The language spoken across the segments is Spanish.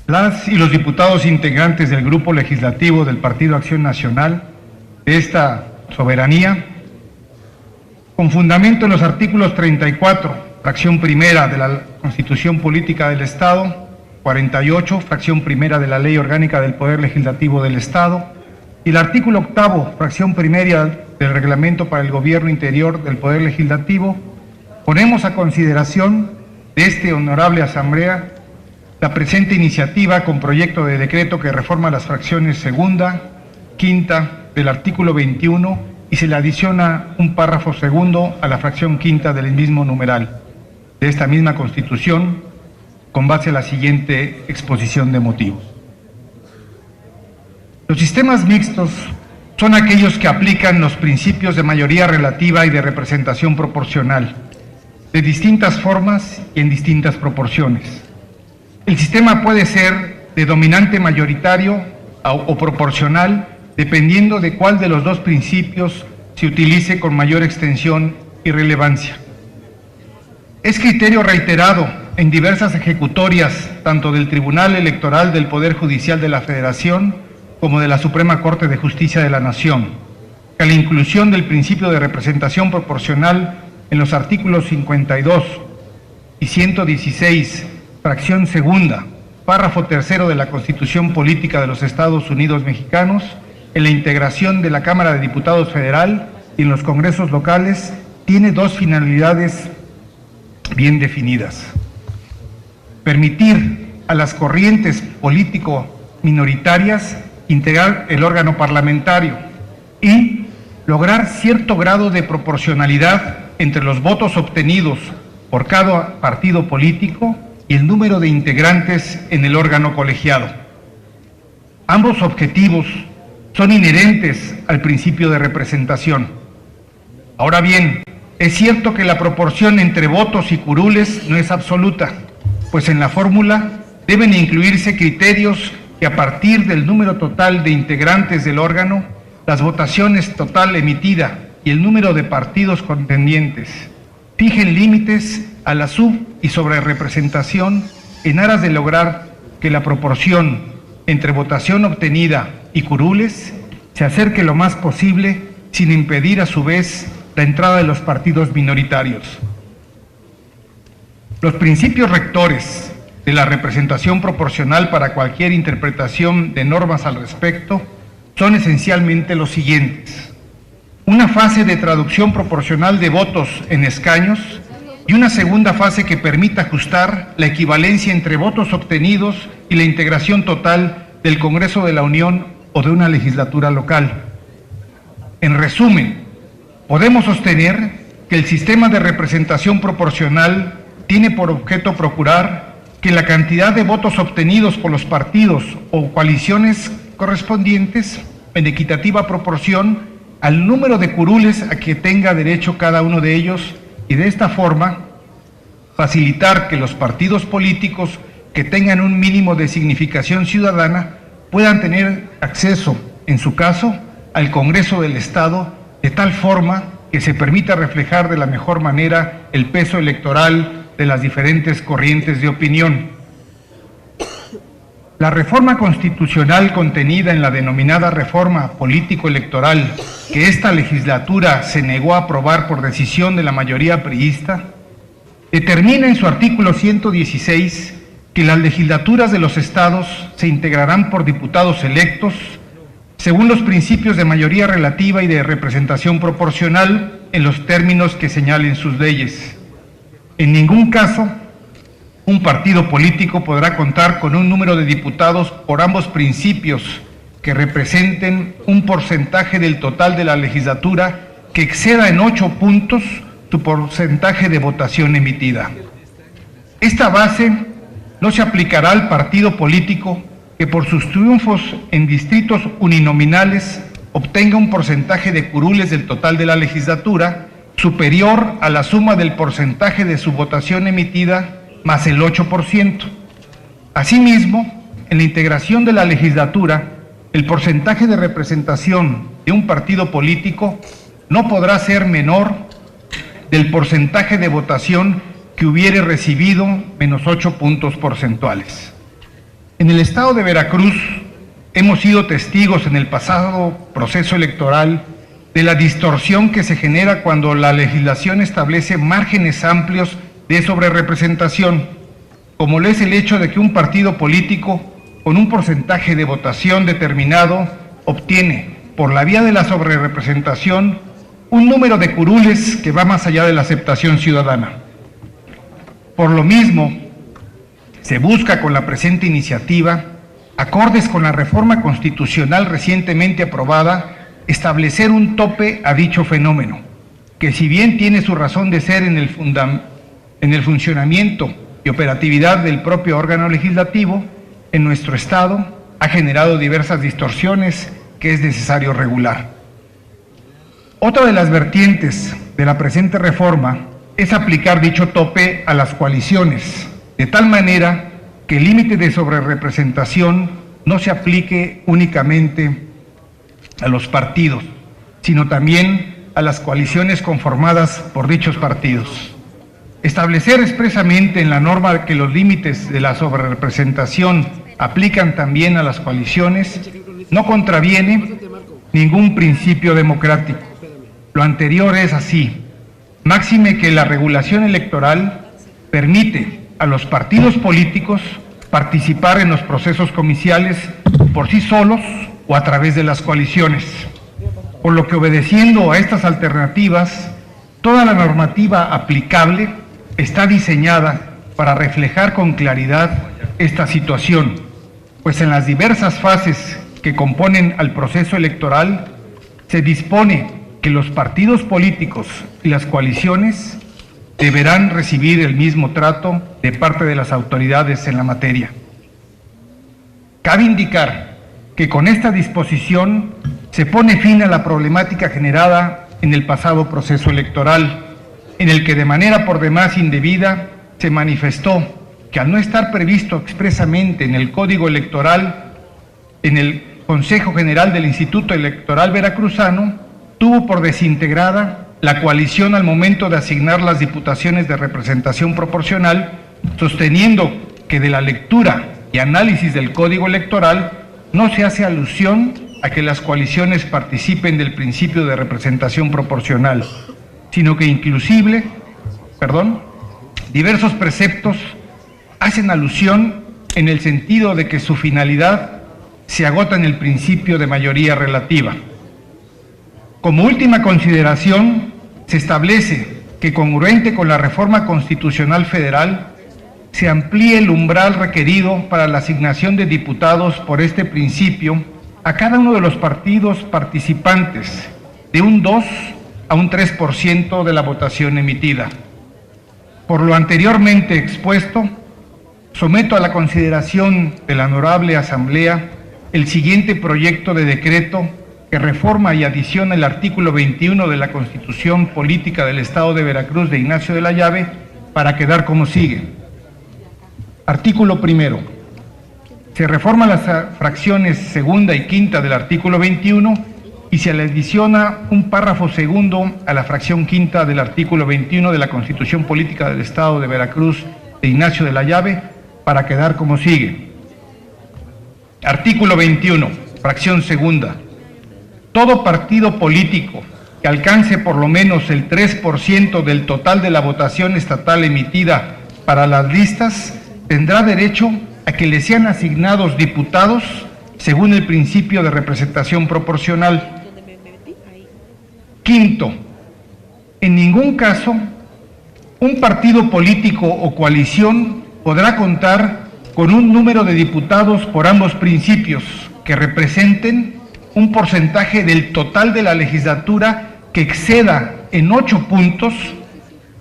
Las y los diputados integrantes del Grupo Legislativo del Partido Acción Nacional de esta soberanía, con fundamento en los artículos 34, fracción primera de la Constitución Política del Estado, 48, fracción primera de la Ley Orgánica del Poder Legislativo del Estado, y el artículo octavo, fracción primera del Reglamento para el Gobierno Interior del Poder Legislativo, ponemos a consideración de esta honorable Asamblea la presente iniciativa con proyecto de decreto que reforma las fracciones segunda, quinta del artículo 21 y se le adiciona un párrafo segundo a la fracción quinta del mismo numeral de esta misma Constitución, con base a la siguiente exposición de motivos. Los sistemas mixtos son aquellos que aplican los principios de mayoría relativa y de representación proporcional, de distintas formas y en distintas proporciones. El sistema puede ser de dominante mayoritario o proporcional, dependiendo de cuál de los dos principios se utilice con mayor extensión y relevancia. Es criterio reiterado en diversas ejecutorias, tanto del Tribunal Electoral del Poder Judicial de la Federación como de la Suprema Corte de Justicia de la Nación, que la inclusión del principio de representación proporcional en los artículos 52 y 116, fracción segunda, párrafo tercero de la Constitución Política de los Estados Unidos Mexicanos, en la integración de la Cámara de Diputados Federal y en los congresos locales, tiene dos finalidades bien definidas: permitir a las corrientes político-minoritarias integrar el órgano parlamentario y lograr cierto grado de proporcionalidad entre los votos obtenidos por cada partido político y el número de integrantes en el órgano colegiado. Ambos objetivos son inherentes al principio de representación. Ahora bien, es cierto que la proporción entre votos y curules no es absoluta, pues en la fórmula deben incluirse criterios que a partir del número total de integrantes del órgano, las votaciones total emitida y el número de partidos contendientes fijen límites a la sub- y sobrerepresentación en aras de lograr que la proporción entre votación obtenida y curules se acerque lo más posible sin impedir a su vez la entrada de los partidos minoritarios. Los principios rectores de la representación proporcional para cualquier interpretación de normas al respecto son esencialmente los siguientes: una fase de traducción proporcional de votos en escaños y una segunda fase que permita ajustar la equivalencia entre votos obtenidos y la integración total del Congreso de la Unión o de una legislatura local. En resumen, podemos sostener que el sistema de representación proporcional tiene por objeto procurar que la cantidad de votos obtenidos por los partidos o coaliciones correspondientes en equitativa proporción al número de curules a que tenga derecho cada uno de ellos, y de esta forma facilitar que los partidos políticos que tengan un mínimo de significación ciudadana puedan tener acceso, en su caso, al Congreso del Estado, de tal forma que se permita reflejar de la mejor manera el peso electoral de las diferentes corrientes de opinión. La reforma constitucional contenida en la denominada reforma político-electoral, que esta legislatura se negó a aprobar por decisión de la mayoría priista, determina en su artículo 116 que las legislaturas de los estados se integrarán por diputados electos según los principios de mayoría relativa y de representación proporcional en los términos que señalen sus leyes. En ningún caso un partido político podrá contar con un número de diputados por ambos principios que representen un porcentaje del total de la legislatura que exceda en 8 puntos su porcentaje de votación emitida. Esta base no se aplicará al partido político que por sus triunfos en distritos uninominales obtenga un porcentaje de curules del total de la legislatura superior a la suma del porcentaje de su votación emitida más el 8%. Asimismo, en la integración de la legislatura, el porcentaje de representación de un partido político no podrá ser menor del porcentaje de votación que hubiere recibido menos 8 puntos porcentuales. En el estado de Veracruz hemos sido testigos en el pasado proceso electoral de la distorsión que se genera cuando la legislación establece márgenes amplios de sobrerepresentación, como lo es el hecho de que un partido político con un porcentaje de votación determinado obtiene, por la vía de la sobrerepresentación, un número de curules que va más allá de la aceptación ciudadana. Por lo mismo, se busca con la presente iniciativa, acordes con la reforma constitucional recientemente aprobada, establecer un tope a dicho fenómeno, que si bien tiene su razón de ser en el funcionamiento y operatividad del propio órgano legislativo, en nuestro Estado ha generado diversas distorsiones que es necesario regular. Otra de las vertientes de la presente reforma es aplicar dicho tope a las coaliciones, de tal manera que el límite de sobrerepresentación no se aplique únicamente a los partidos, sino también a las coaliciones conformadas por dichos partidos. Establecer expresamente en la norma que los límites de la sobrerepresentación aplican también a las coaliciones no contraviene ningún principio democrático. Lo anterior es así, máxime que la regulación electoral permite a los partidos políticos participar en los procesos comiciales por sí solos o a través de las coaliciones, por lo que obedeciendo a estas alternativas, toda la normativa aplicable está diseñada para reflejar con claridad esta situación, pues en las diversas fases que componen al proceso electoral se dispone que los partidos políticos y las coaliciones deberán recibir el mismo trato de parte de las autoridades en la materia. Cabe indicar que con esta disposición se pone fin a la problemática generada en el pasado proceso electoral, en el que de manera por demás indebida se manifestó que al no estar previsto expresamente en el Código Electoral, en el Consejo General del Instituto Electoral Veracruzano, tuvo por desintegrada la coalición al momento de asignar las diputaciones de representación proporcional, sosteniendo que de la lectura y análisis del Código Electoral no se hace alusión a que las coaliciones participen del principio de representación proporcional, sino que inclusive, diversos preceptos hacen alusión en el sentido de que su finalidad se agota en el principio de mayoría relativa. Como última consideración, se establece que congruente con la reforma constitucional federal, se amplíe el umbral requerido para la asignación de diputados por este principio a cada uno de los partidos participantes, de un 2 a un 3% de la votación emitida. Por lo anteriormente expuesto, someto a la consideración de la Honorable Asamblea el siguiente proyecto de decreto que reforma y adiciona el artículo 21 de la Constitución Política del Estado de Veracruz de Ignacio de la Llave para quedar como sigue. Artículo primero. Se reforman las fracciones segunda y quinta del artículo 21 y se le adiciona un párrafo segundo a la fracción quinta del artículo 21 de la Constitución Política del Estado de Veracruz de Ignacio de la Llave para quedar como sigue. Artículo 21, fracción segunda. Todo partido político que alcance por lo menos el 3% del total de la votación estatal emitida para las listas tendrá derecho a que le sean asignados diputados según el principio de representación proporcional. Quinto, en ningún caso un partido político o coalición podrá contar con un número de diputados por ambos principios que representen un porcentaje del total de la legislatura que exceda en 8 puntos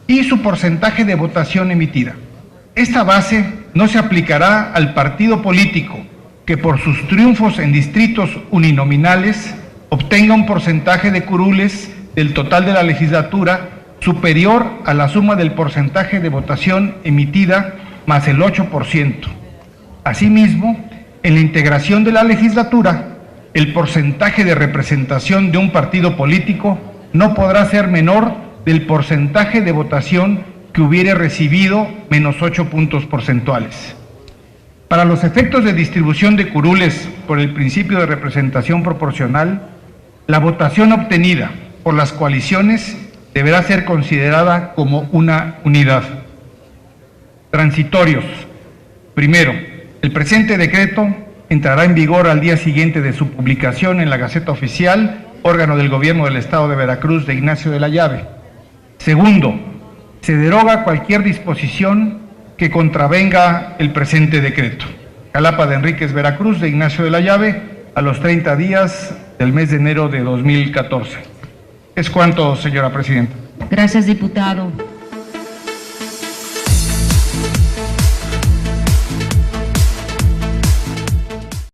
y su porcentaje de votación emitida. Esta base no se aplicará al partido político que por sus triunfos en distritos uninominales obtenga un porcentaje de curules del total de la legislatura superior a la suma del porcentaje de votación emitida más el 8%. Asimismo, en la integración de la legislatura, el porcentaje de representación de un partido político no podrá ser menor del porcentaje de votación que hubiere recibido menos 8 puntos porcentuales. Para los efectos de distribución de curules por el principio de representación proporcional, la votación obtenida por las coaliciones deberá ser considerada como una unidad. Transitorios. Primero, el presente decreto entrará en vigor al día siguiente de su publicación en la Gaceta Oficial, órgano del Gobierno del Estado de Veracruz de Ignacio de la Llave. Segundo, se deroga cualquier disposición que contravenga el presente decreto. Jalapa de Enríquez, Veracruz, de Ignacio de la Llave, a los 30 días del mes de enero de 2014. Es cuanto, señora presidenta. Gracias, diputado.